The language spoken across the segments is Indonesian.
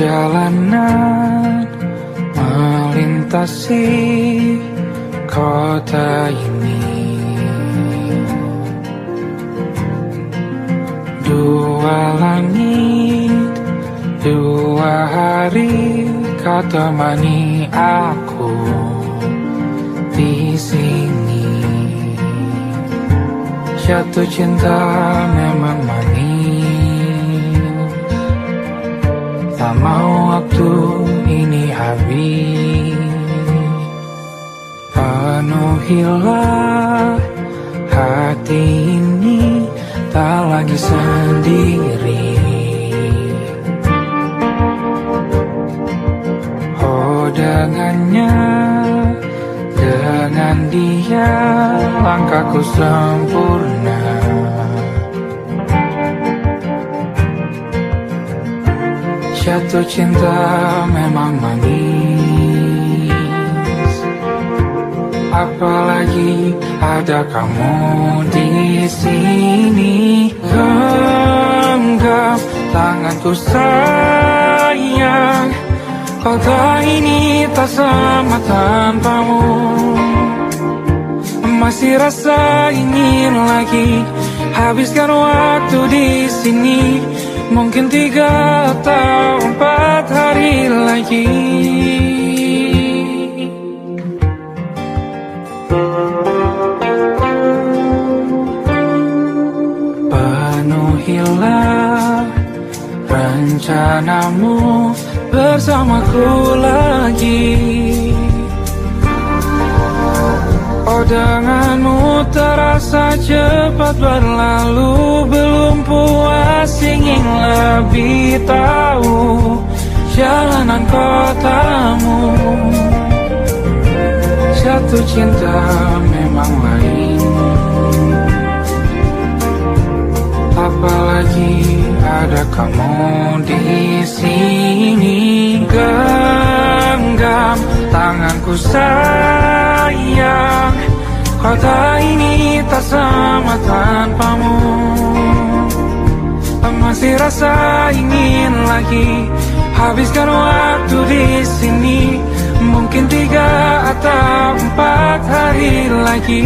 Perjalanan melintasi kota ini, dua langit, dua hari kau temani aku di sini. Jatuh cinta memang manis, tak mau waktu ini habis. Penuhilah hati ini, tak lagi sendiri. Oh dengannya, dengan dia langkahku sempurna. Jatuh cinta memang manis, apalagi ada kamu di sini. Genggam tanganku sayang, kota ini tak sama tanpamu. Masih rasa ingin lagi habiskan waktu di sini. Mungkin 3 atau 4 hari lagi. Penuhilah rencanamu bersamaku lagi. Oh denganmu terasa cepat berlalu, belum puas ingin lebih tahu jalanan kotamu. Jatuh cinta memang lain, apalagi ada kamu di sini. Genggam tanganku sayang, kota ini tak sama tanpamu. Masih rasa ingin lagi habiskan waktu di sini. Mungkin 3 atau 4 hari lagi.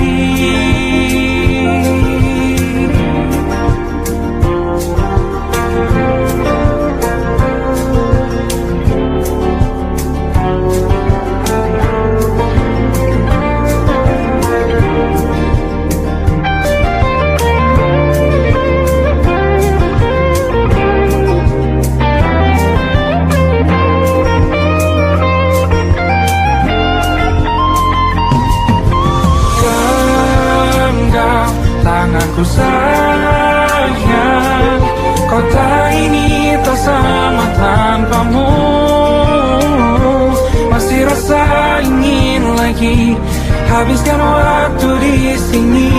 Tanganku sayang, kota ini tak sama tanpamu. Masih rasa ingin lagi habiskan waktu di sini.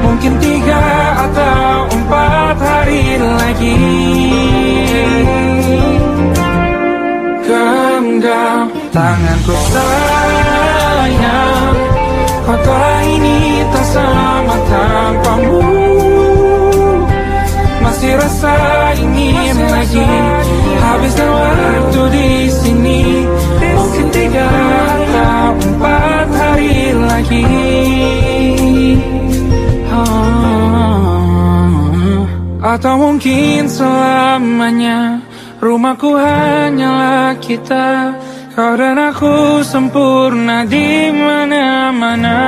Mungkin 3 atau 4 hari lagi. Genggam tanganku sayang, kota ini tak sama tanpamu. Masih rasa ingin lagi habiskan waktu di sini. Mungkin 3 atau 4 hari lagi. Atau mungkin selamanya. Rumahku hanyalah kita, kau dan aku sempurna di mana-mana.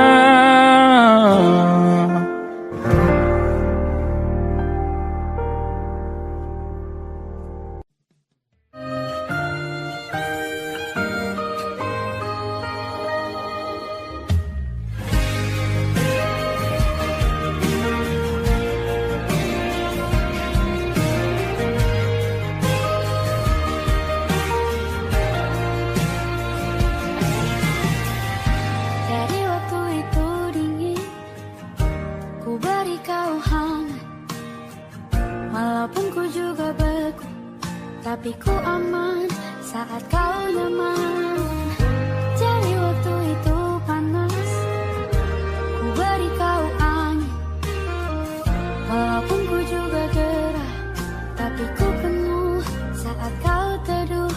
Tapi ku aman saat kau nyaman. Jadi waktu itu panas, ku beri kau angin. Walaupun ku juga gerah, tapi ku penuh saat kau teduh.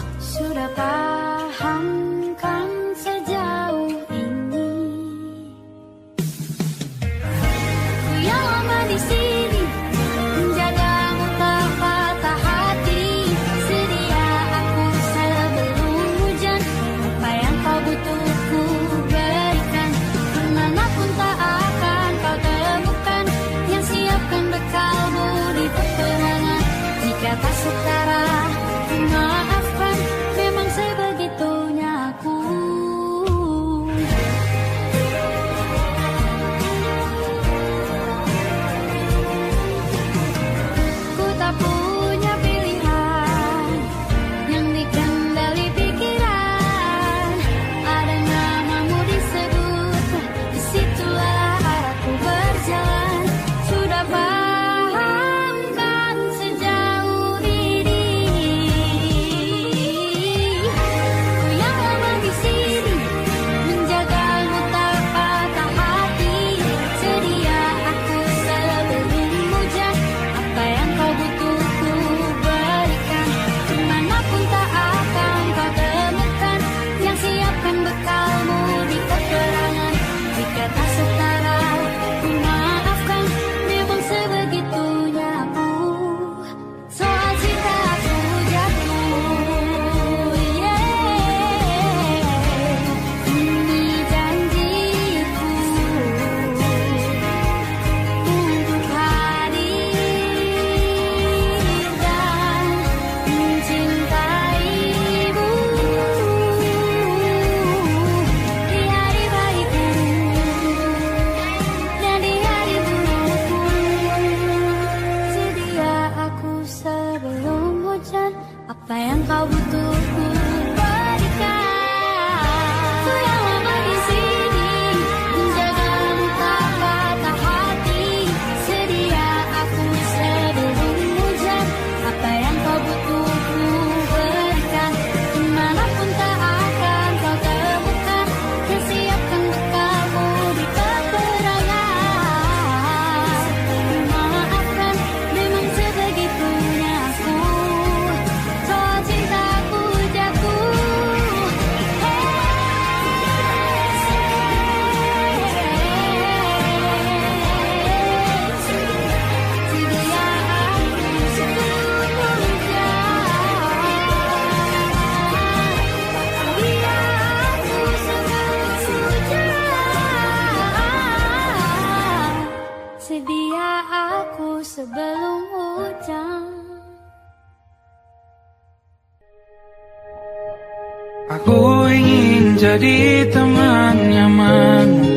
Aku ingin jadi teman nyamanmu,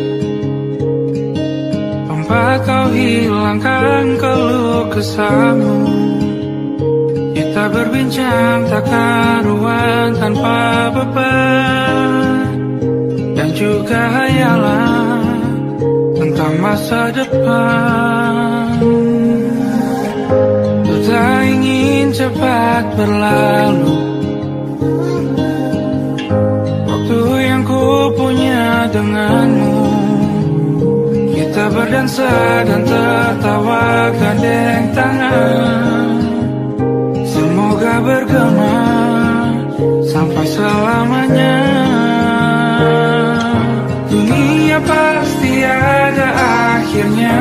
tempat kau hilangkan keluh kesahmu. Kita berbincang tak karuan tanpa beban, dan juga hayalan tentang masa depan. Ku tak ingin cepat berlalu waktu yang ku punya denganmu. Kita berdansa dan tertawa gandeng tangan, semoga bergema sampai selamanya. Dunia pasti ada akhirnya,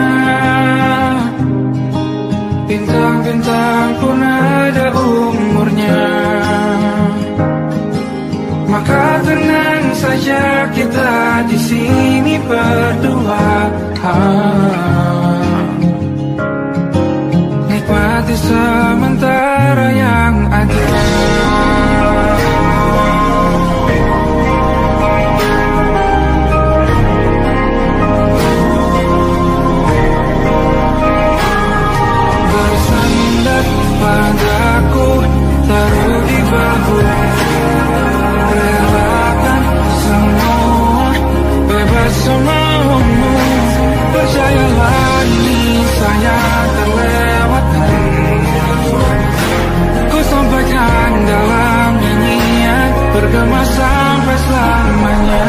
bintang-bintang pun ada umurnya. Maka tenang saja kita di sini berdua, nikmati sementara yang ada. Bersandar padaku, taruh di bahu, relakan semua, bebas semaumu. Percayalah ini saya terlewatkan, ku sampaikan dalam nyanyian, bergema sampai selamanya.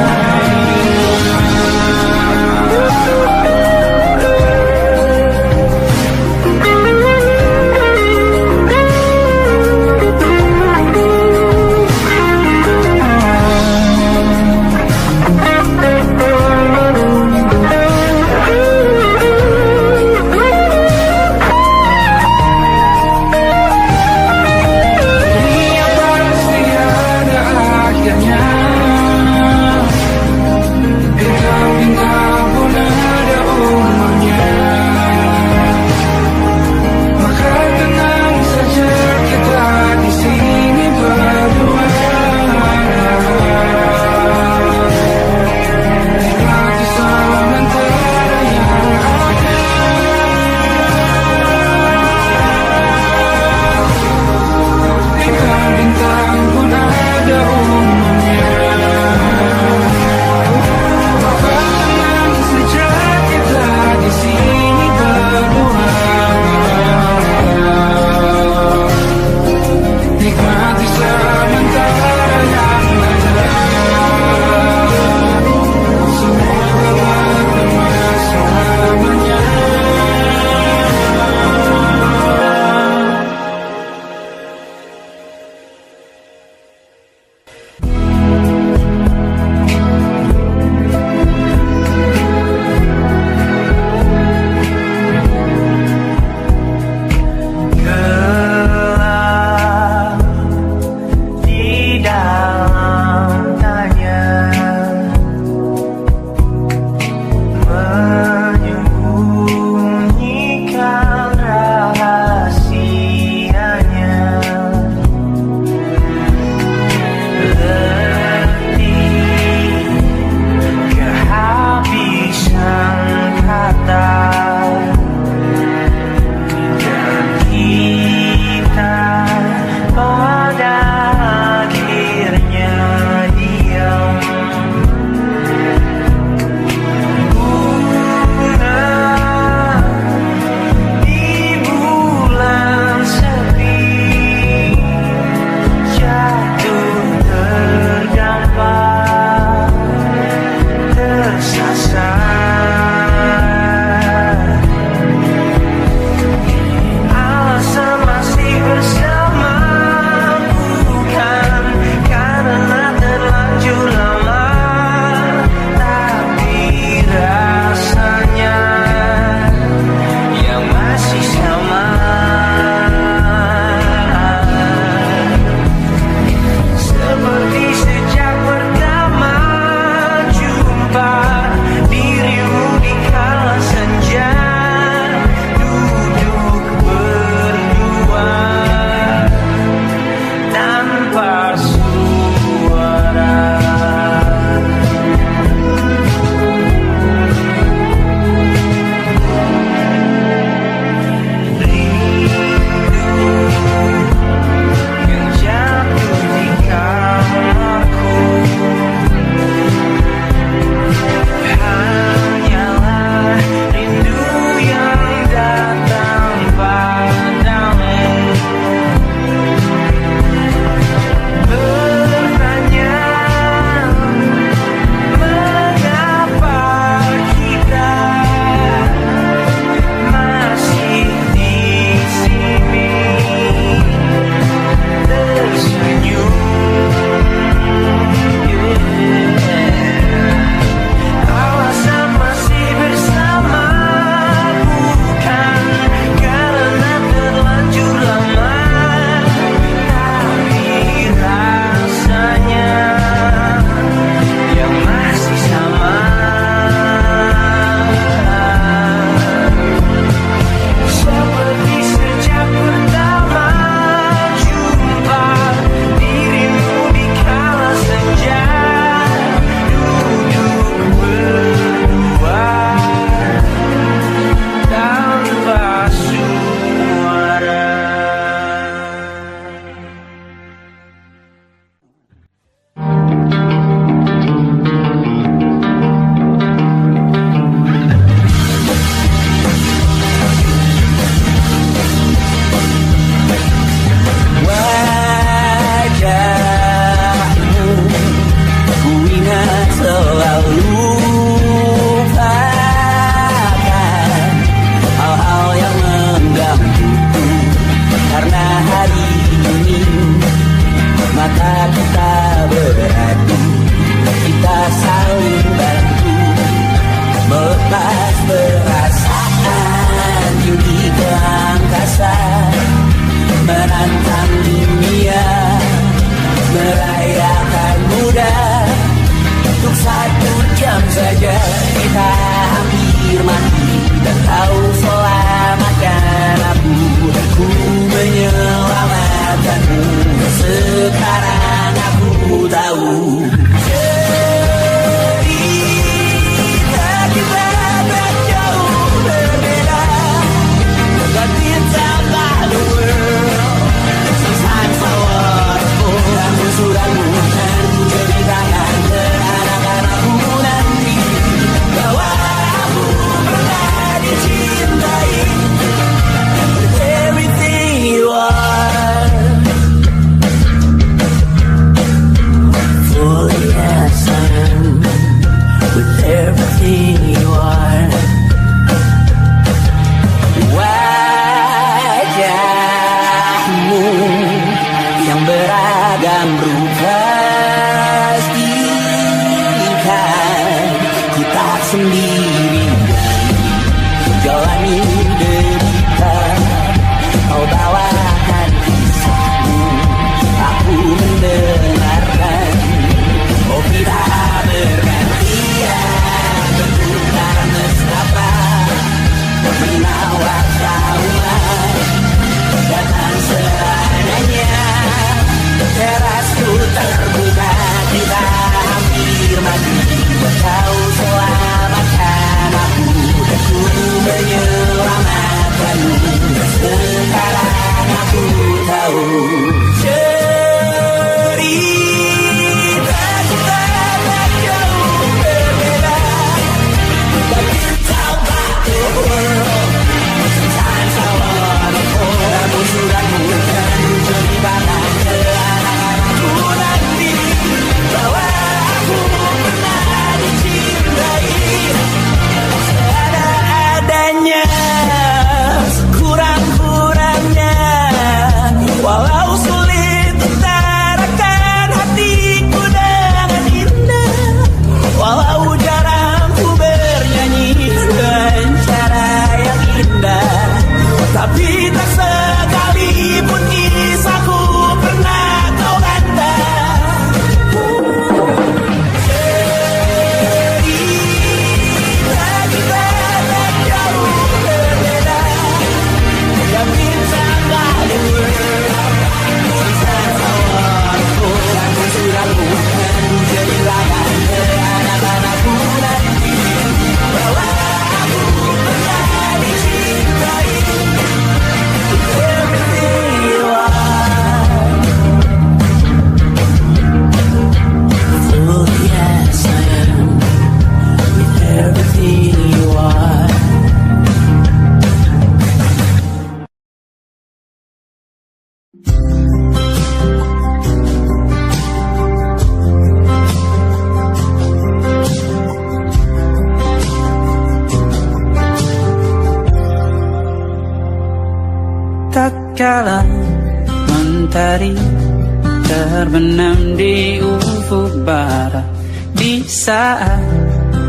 suara. Di saat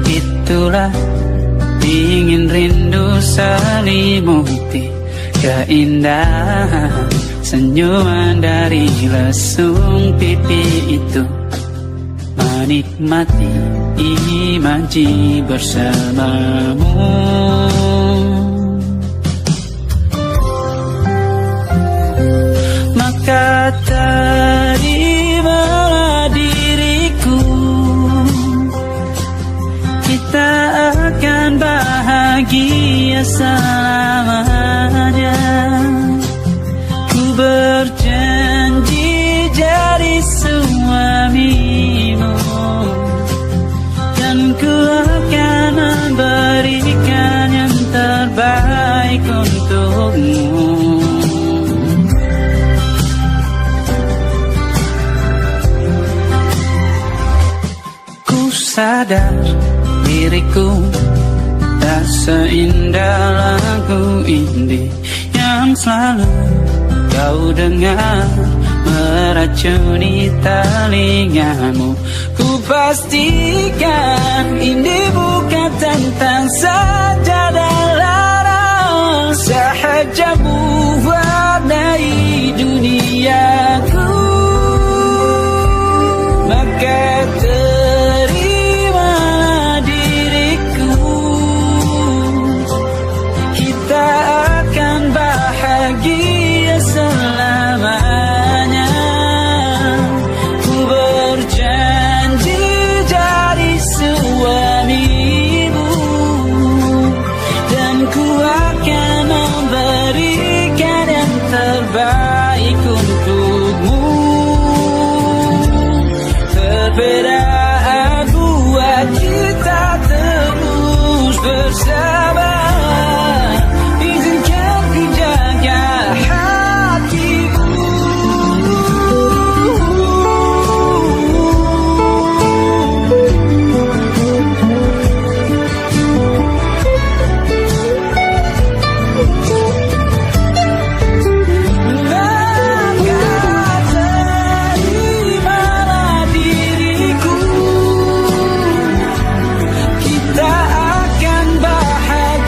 itulah dingin rindu selimuti keindahan senyuman dari lesung pipi itu. Menikmati imaji bersamamu. Maka terimalah diriku, kita akan bahagia selamanya. Ku berjanji jadi suamimu, dan ku akan memberikan yang terbaik untukmu. Ku sadar diriku tak seindah lagu ini yang selalu kau dengar meracuni telingamu. Ku pastikan ini bukan tentang saja dan larang, sahaja mewarnai duniaku. Maka terimalah diriku, kita akan bahagia selamanya. Ku berjanji jadi suamimu, dan ku akan memberikan yang terbaik untukmu. Perbedaan buat kita terus bersama. Izinkan ku jaga hatimu. Maka terimalah diriku, kita akan bahagia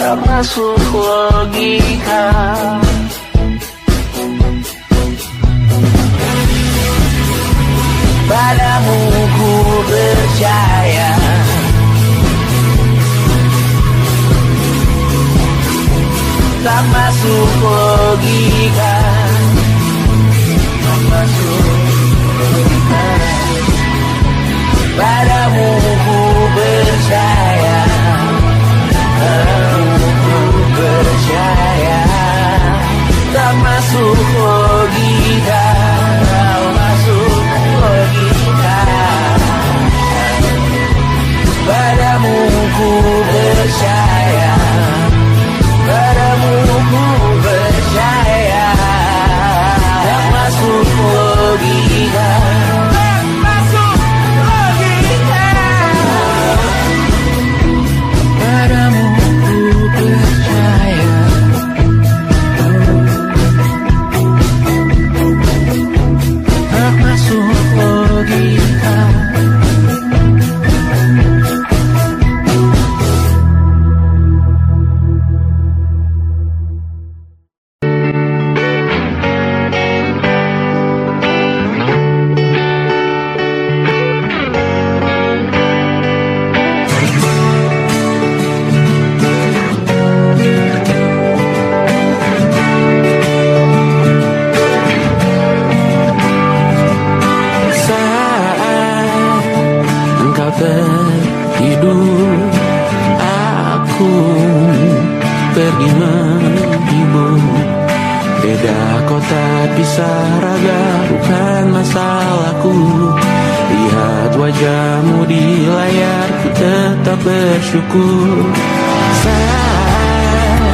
tak masuk logika. Padamu ku percaya, tak masuk logika, tak masuk logika. Padamu ku percaya, padamu ku percaya, tak masuk logika, tak masuk logika. Padamu ku percaya, padamu ku percaya, tak masuk logika, tak masuk logika. Padamu ku percaya, tak masuk logika. Tertidur, aku pergi menghibur. Beda kota pisah raga, bukan masalahku. Lihat wajahmu di layar, ku tetap bersyukur. Saat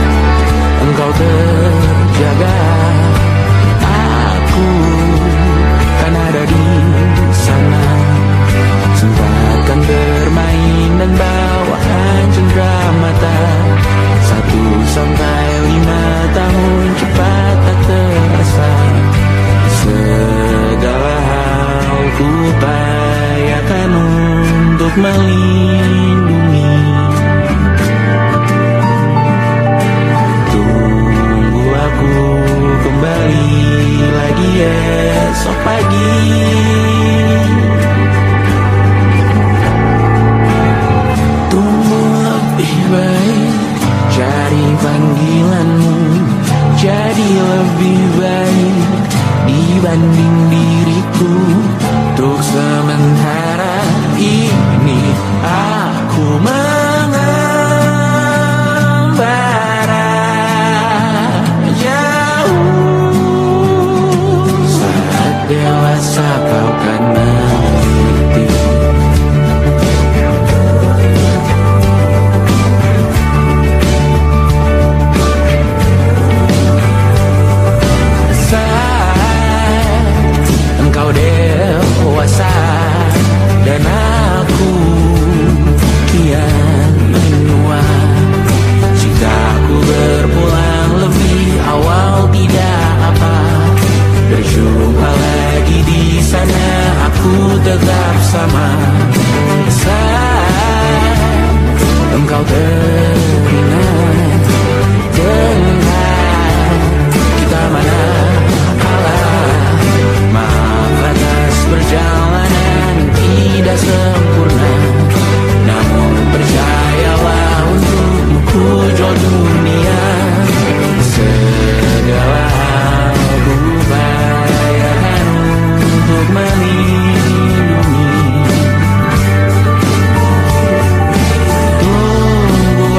engkau terjaga, aku kan ada di sana. Sempatkan bermain dan bawaan cenderamata. 1 sampai 5 tahun cepat tak terasa. Segala hal ku upayakan untuk melindungi. Tunggu aku kembali lagi esok pagi. Cari panggilanmu jadi lebih baik dibanding diriku. Untuk sementara ini aku mengembara jauh. Saat dewasa kau kan mengerti. Engkau dewasa dan aku kian menua. Jika aku berpulang lebih awal tidak apa. Berjumpa lagi di sana, aku tetap sama. Saat engkau teringat tentang kita mana maaf atas perjalanan tidak sempurna. Namun percayalah untukmu ku jual dunia. Segala hal ku upayakan untuk melindungi. Tunggu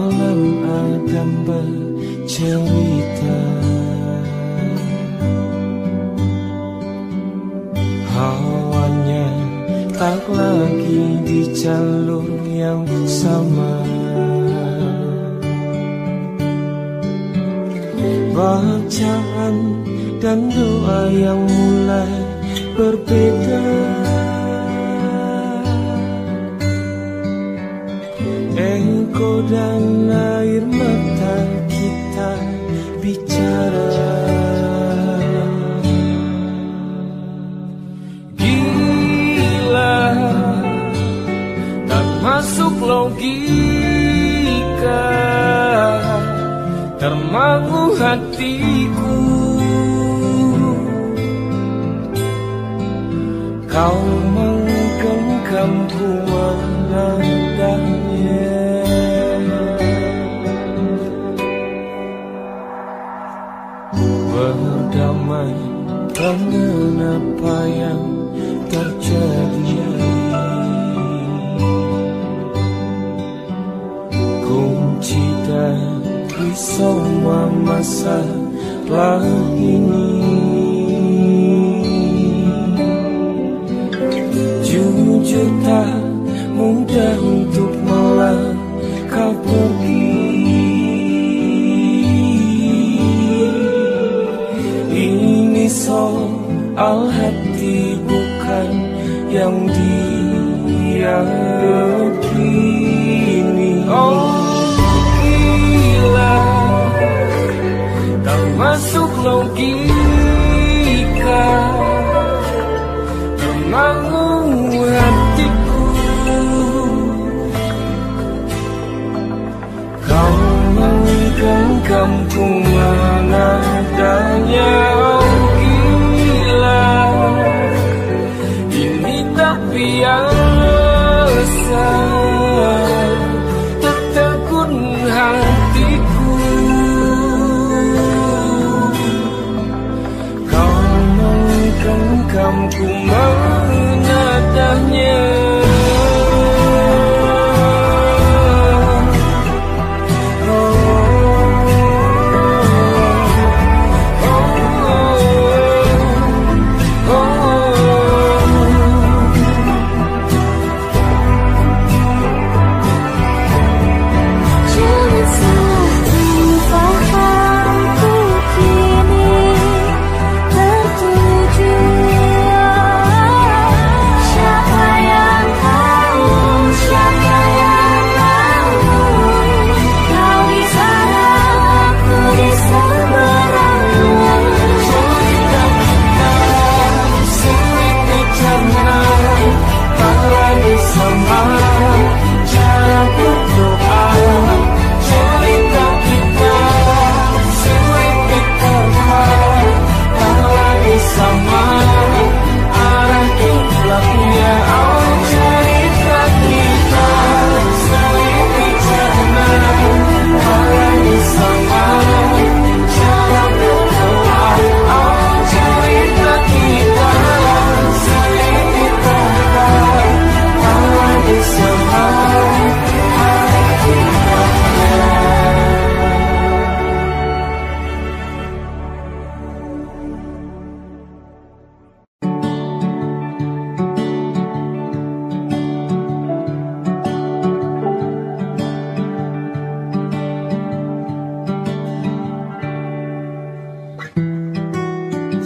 malam Adam bercerita, hawanya tak lagi di jalur yang sama. Bacaan dan doa yang mulai berbeda. Engkau dan air mata kita bicara. Gila, tak masuk logika, termangu hatiku. Kau menggenggamku menadanya. Berdamai dengan apa yang terjadi. Kunci dari semua masalah ini, jujur tak mudah untuk melangkah pergi. Ini soal hati bukan yang diyakini. Oh gila, tak masuk logika, termangu hatiku. Kau menggenggamku menadanya. Oh gila, ini tak biasa, tertegun hatiku. Kau menggenggamku menadanya.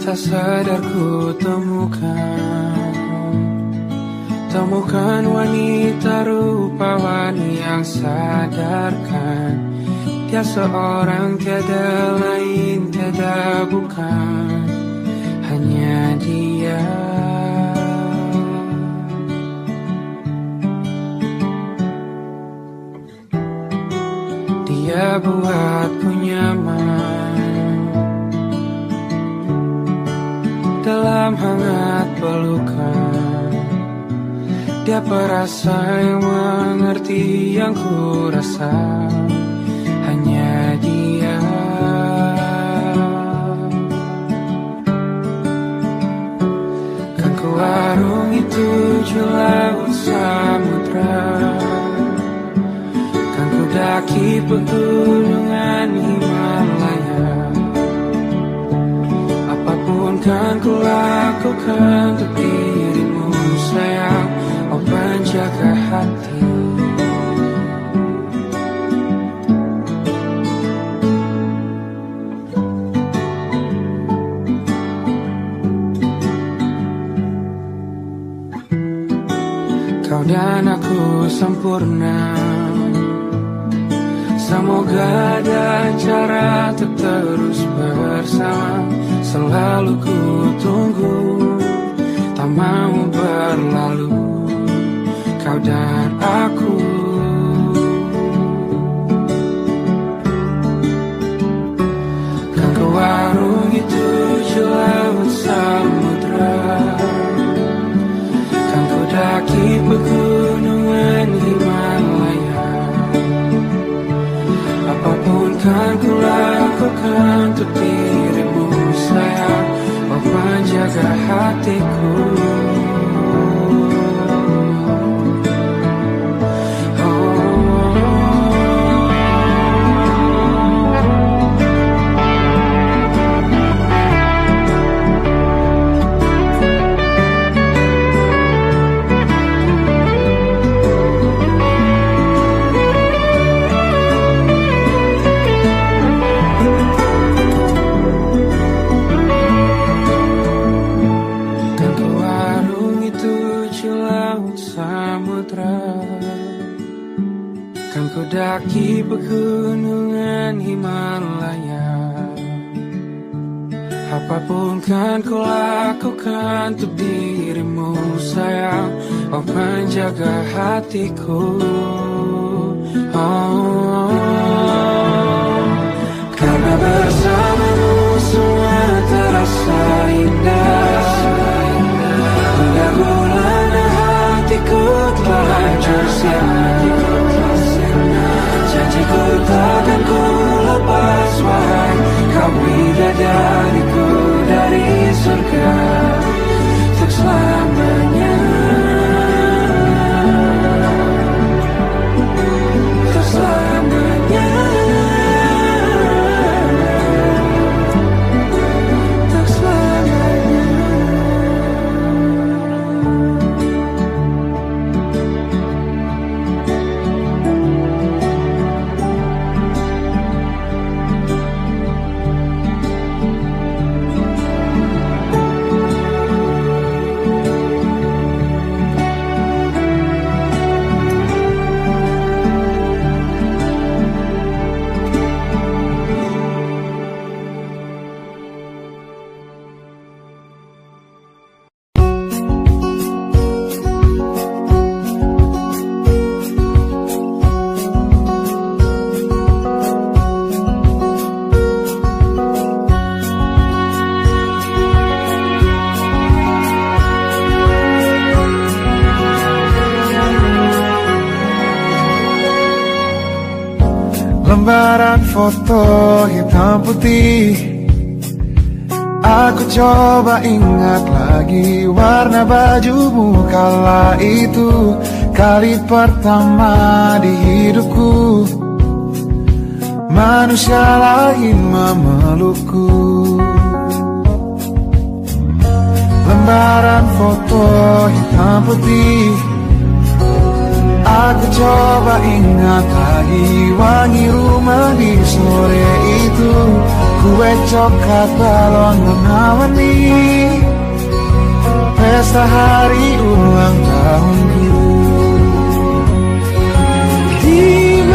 Tak sadar ku temukan wanita rupawan yang sadarkan dia seorang, tiada lain, tiada bukan, hanya dia. Dia buatku nyaman dalam hangat pelukan. Dia perasa yang mengerti yang ku rasa, hanya dia. Kan ku arungi 7 laut samudra, kan ku daki pegunungan Himalaya. Apapun kan ku lakukan untuk dirimu sayang, oh penjaga hati. Kau dan aku sempurna, semoga ada cara untuk terus bersama. Selalu ku tunggu, tak mau berlalu, kau dan aku. Kan ke warung itu laut samudra, kan ku daki pegunungan Himalaya. Apapun kan ku lakukan untuk dirimu sayang, oh penjaga hatiku. Kan ku daki pegunungan Himalaya. Apapun kan ku lakukan untuk dirimu sayang, oh penjaga hatiku. Oh, karena bersamamu semua terasa indah. Hingga gulana hatiku telah hancur sia-sia. Janjiku takkan ku lepas, wahai kau bidadariku dari surga untuk selamanya, untuk selamanya, untuk selamanya. Lembaran foto hitam putih, aku coba ingat lagi warna bajumu kala itu. Kali pertama di hidupku, manusia lain memelukku. Lembaran foto hitam putih, aku coba ingat lagi wangi rumah di sore itu. Kue coklat balon warna-warni, pesta hari ulang tahunku. Dimanapun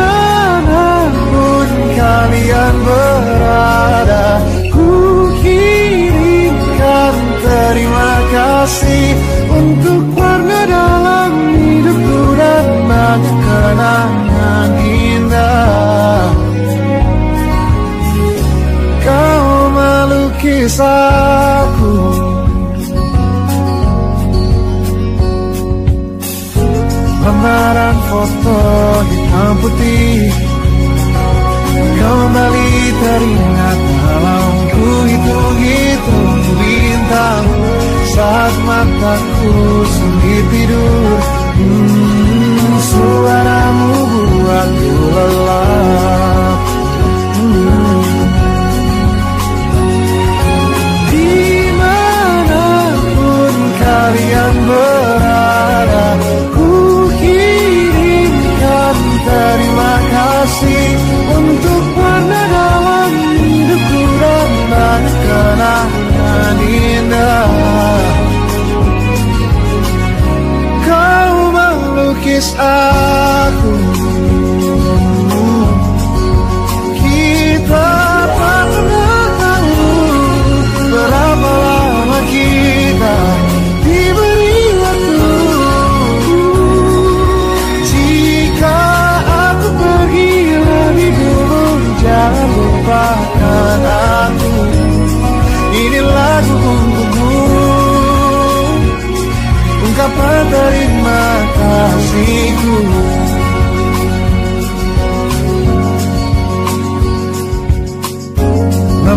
kalian berada, ku kirimkan terima kasih untuk warna dalam hidupku dan banyak kenangan indah. Kau melukis aku, lembaran foto hitam putih kembali teringat dalam ku hitung-hitung bintang saat mataku sulit tidur. Suaramu buatku lelah.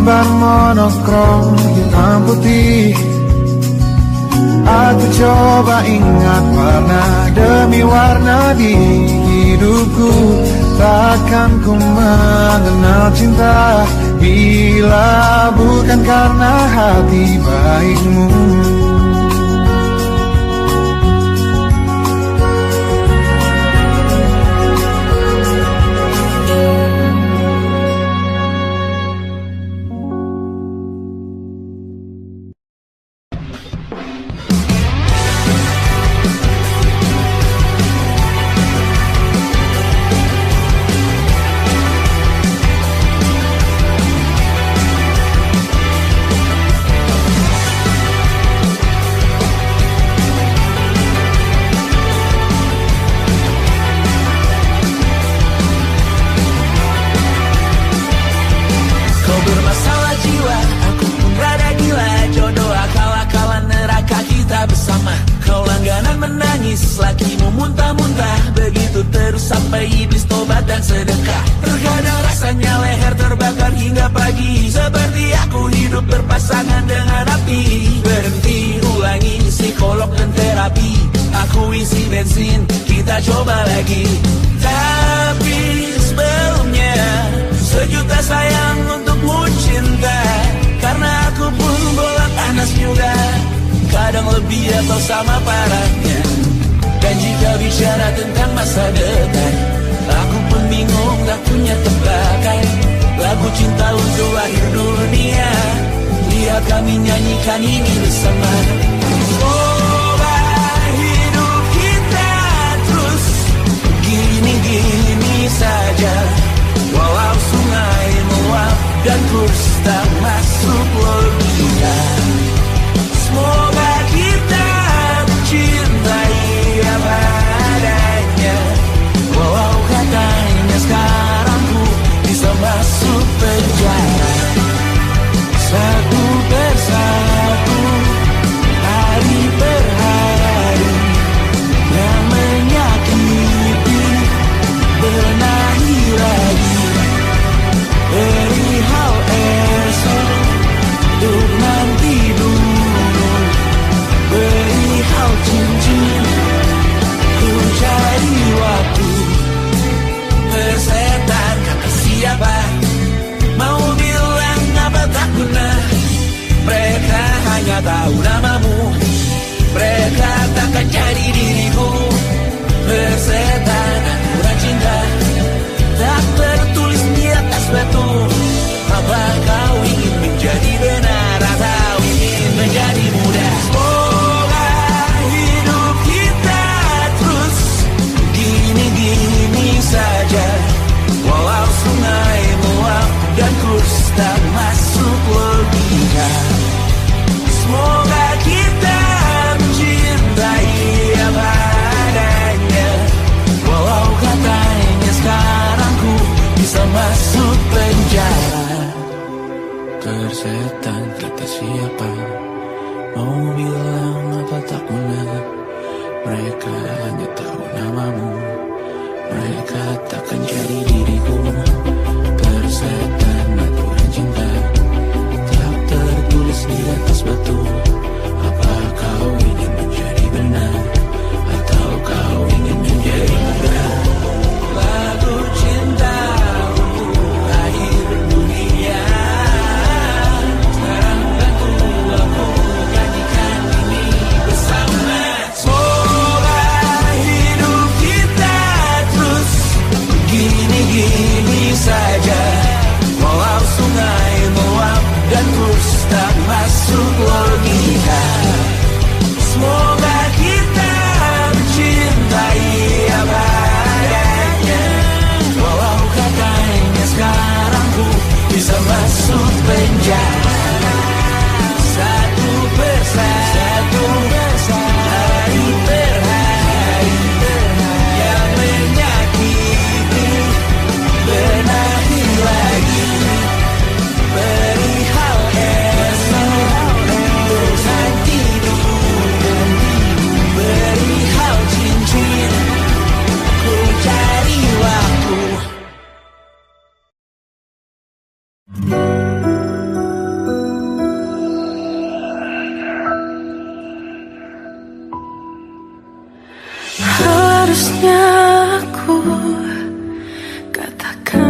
ban monokrom hitam putih. Aku coba ingat warna demi warna di hidupku. Takkan ku mengenal cinta bila bukan karena hati baikmu.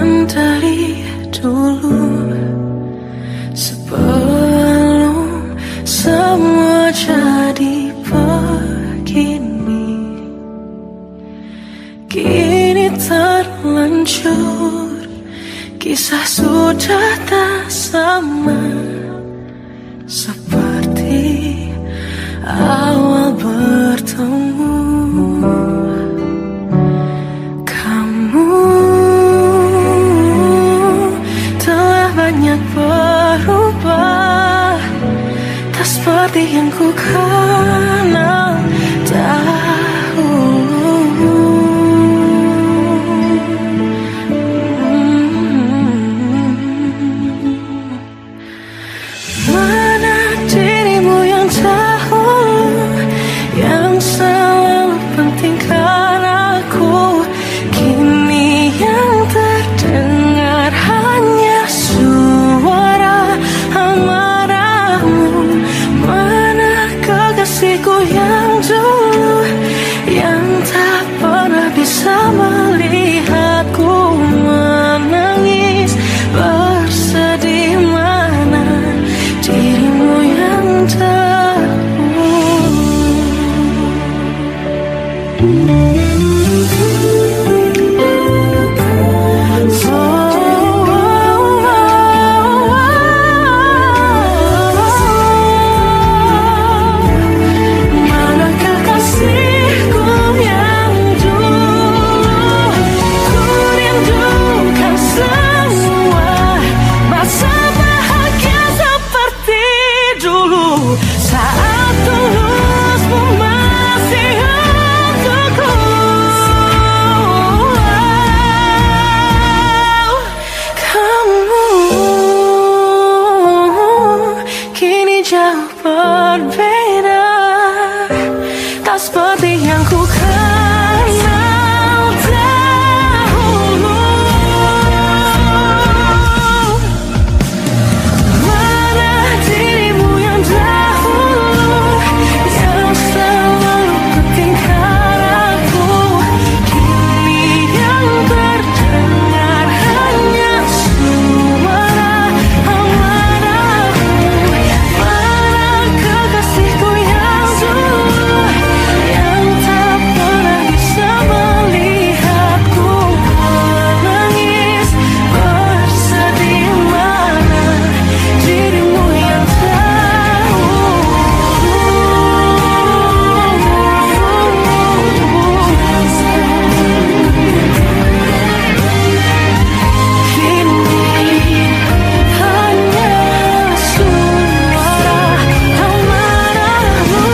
berteman dari dulu, sebelum semua jadi begini. Kini terlanjur, kisah sudah tak sama seperti awal bertemu. Kamu telah banyak berubah, tak seperti yang ku kenal dahulu. Mana dirimu yang dahulu, yang selalu pentingkan aku, kini yang terdengar hanya suara amarahmu. Mana kekasihku yang dulu, yang tak pernah bisa melihatku menangis bersedih. Mana dirimu yang dahulu. Mana kekasihku yang dulu, ku rindukan semua masa bahagia seperti dulu, saat tulusmu masih untukku. Kamu kini jauh berbeda, tak seperti yang ku kenal dahulu. Mana dirimu yang dahulu, yang selalu pentingkan aku, kini yang terdengar hanya suara amarahmu. Mana kekasihku yang dulu, yang tak pernah bisa melihatku menangis bersedih. Mana dirimu yang kini hanya suara amarahmu.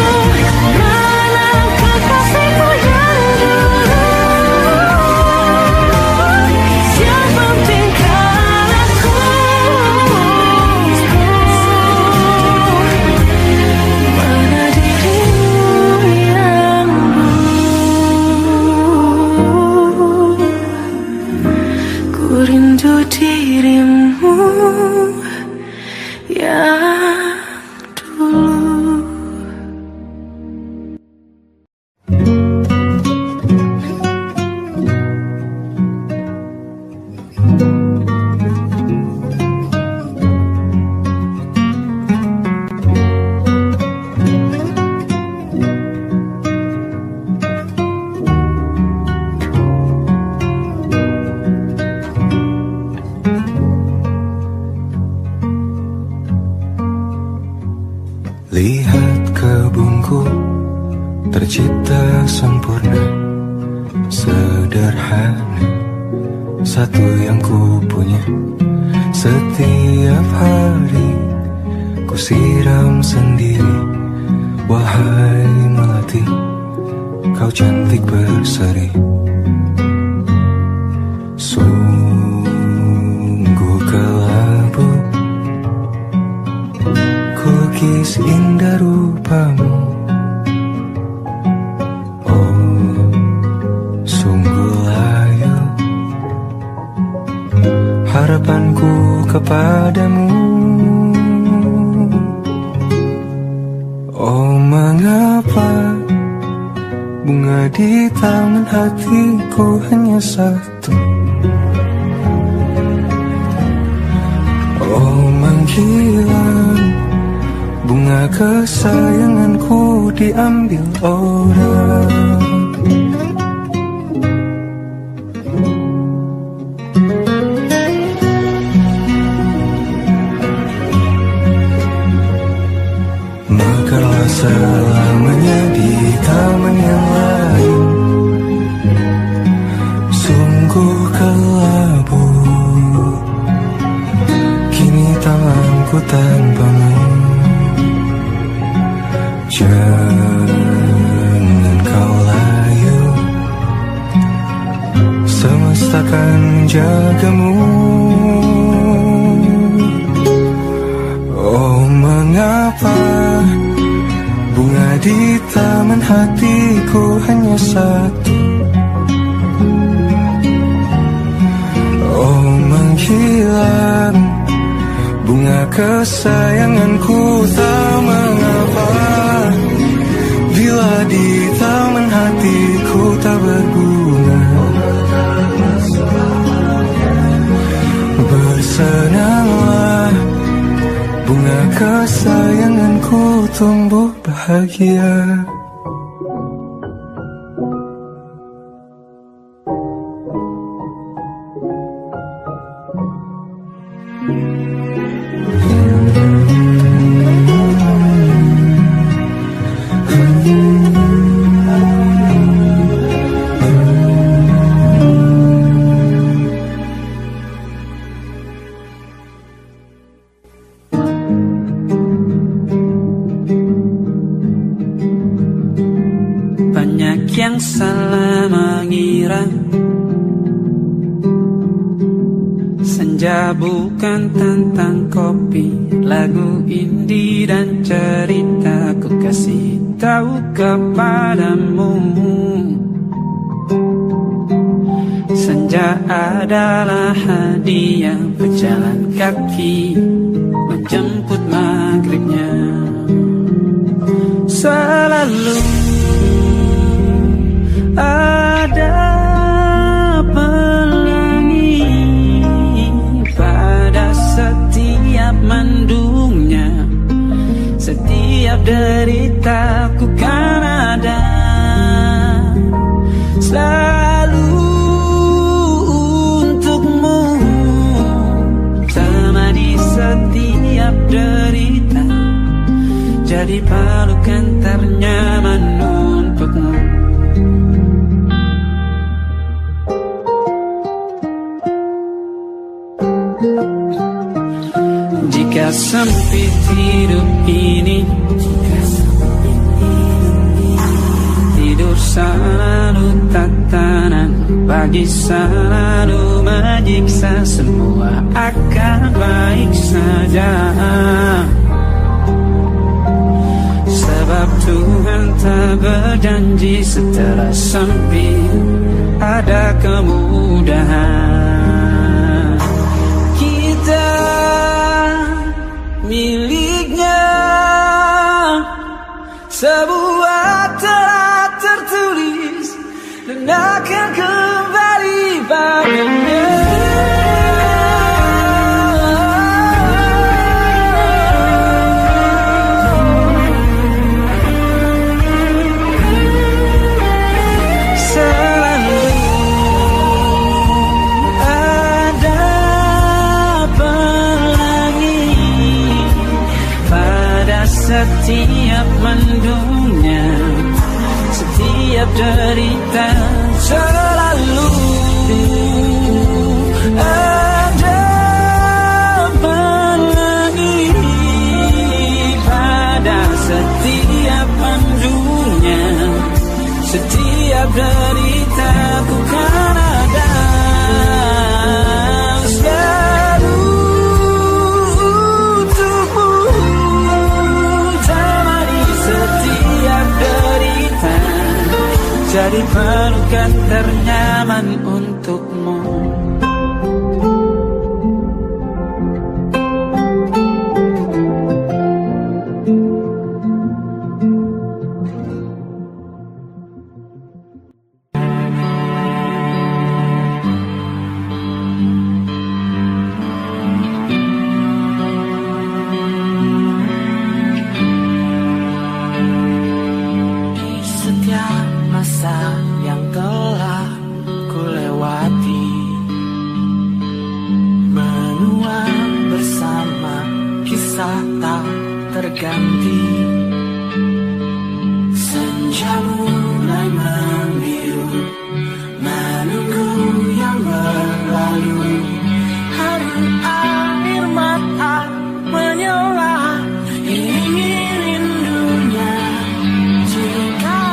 Mana kekasihku yang dulu, yang pentingkan aku, mana dirimu yang dulu. Ku rindu dirimu yang dulu. Lihat kebunku tercipta sempurna, sederhana, satu yang ku punya. Setiap hari ku siram sendiri. Wahai melati, kau cantik berseri. Sungguh kelabu kukis indah rupamu. Oh, sungguh layu harapanku kepadamu. Oh, mengapa bunga di taman hatiku hanya satu? menghilang, bunga kesayanganku diambil orang. Mekarlah selamanya di taman yang lain, sungguh kelabu kini tanganku tanpamu. Jangan kau layu, semesta akan menjagamu. Oh, mengapa bunga di taman hatiku hanya satu? Oh, menghilang bunga kesayanganku, tak mengapa bila di taman hatiku tak berbunga. Bersenanglah, bunga kesayanganku tumbuh bahagia. Banyak yang salah mengira senja bukan tentang kopi, lagu indie dan cerita. Ku kasih tahu kepadamu, senja adalah hadiah pejalan kaki menjemput maghribnya. Selalu ada pelangi pada setiap mendungnya, setiap deritaku kan ada selalu untukmu, temani setiap derita, jadi pelukan ternyaman untukmu. Jika sempit hidup ini, tidur selalu tatanan, pagi selalu menyiksa, semua akan baik saja. Sebab Tuhan tak berjanji setelah sempit ada kemudahan. Kita miliknya sebuah telah tertulis dan akan kembali padanya. Setiap mendungnya, setiap derita, selalu ada pelangi pada setiap mendungnya, setiap derita ku kan ada. Jadi pelukan ternyaman untukmu. rasa tak terganti. Senja mulai membiru, menunggu yang berlalu. Hari air mata menyala, ini rindunya. Jika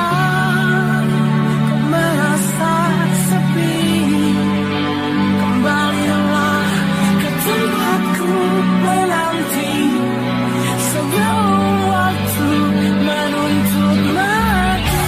kau merasa sepi, kembalilah ke tempatku menanti. Sebelum waktu menuntut mati.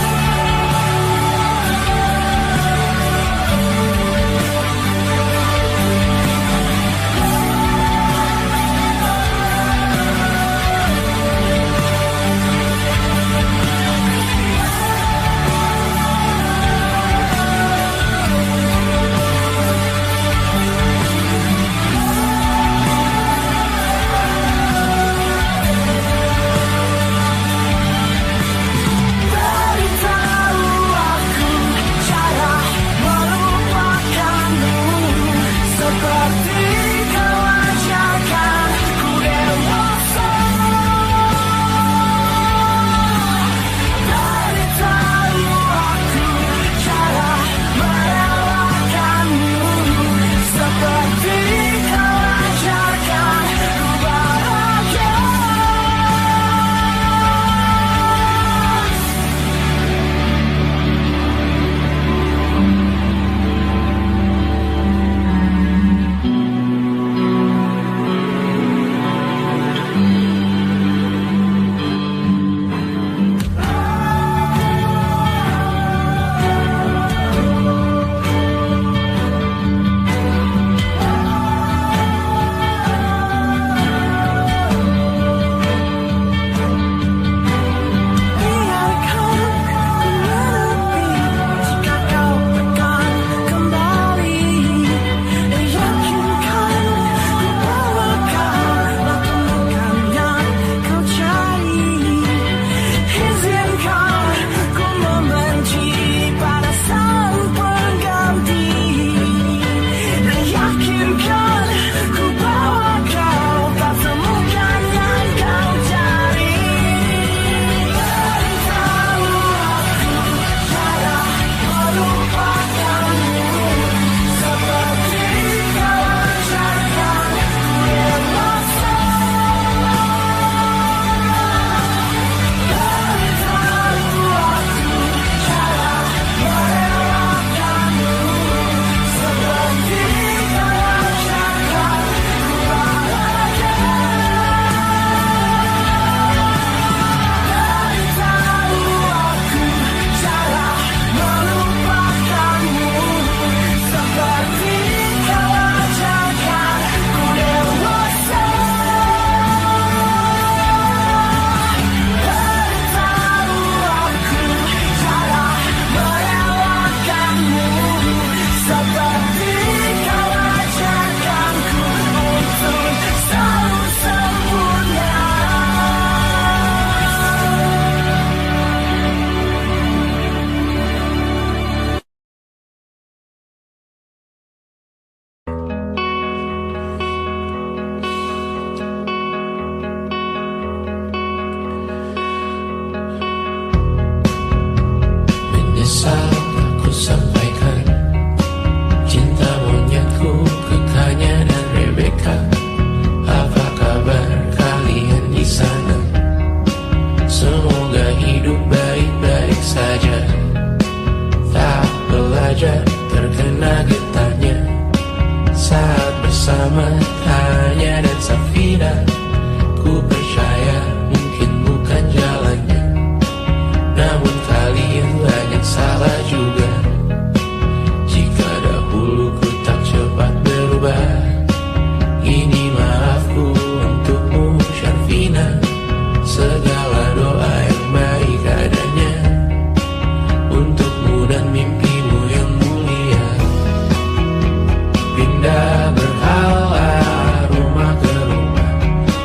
Berhala rumah ke rumah,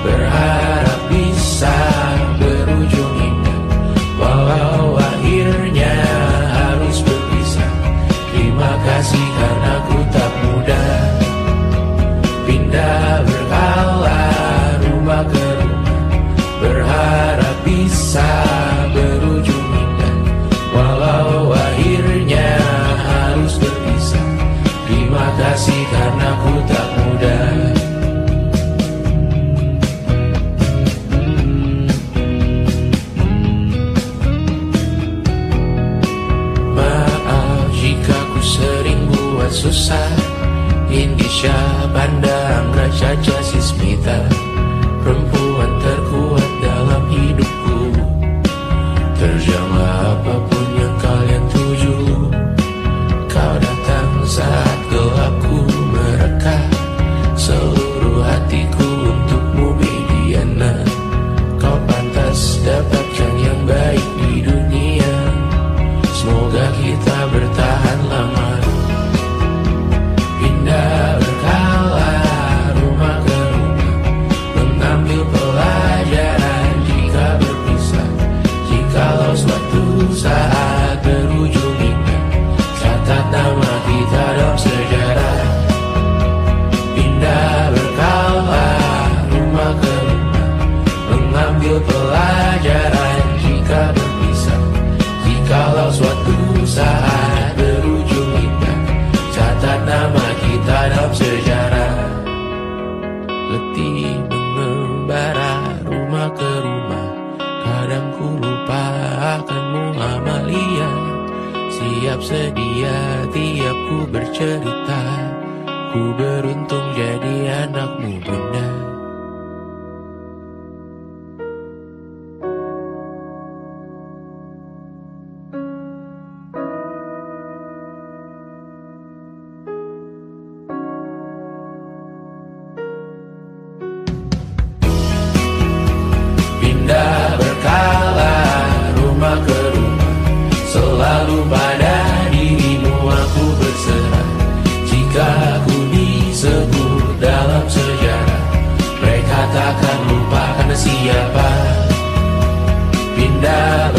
berharap bisa berujung indah. Walau akhirnya harus berpisah, terima kasih karena ku tak mudah. Maaf jika ku sering buat susah. Indisha pandang Raja Sismita, perempuan terkuat dalam hidupku. Terjanglah apapun yang kalian tuju. Kau datang saat gelapku mereka, seluruh hatiku untukmu Mediana. Kau pantas dapatkan yang baik di dunia. Semoga kita bertahan lama. Pindah berkala rumah ke rumah, mengambil pelajaran jika berpisah. Jikalau suatu saat berujung indah, catat nama kita dalam sejarah. Pindah berkala rumah ke rumah, mengambil pelajaran jika berpisah. Jikalau suatu saat berujung indah, catat nama kita dalam sejarah. Letih mengembara rumah ke rumah, kadang ku lupa akanmu Amalia. Siap sedia tiap ku bercerita, ku beruntung jadi anakmu bunda. Pindah berkala rumah ke rumah, selalu pada dirimu aku berserah. Jika aku disebut dalam sejarah, mereka takkan lupa karena siapa. Pindah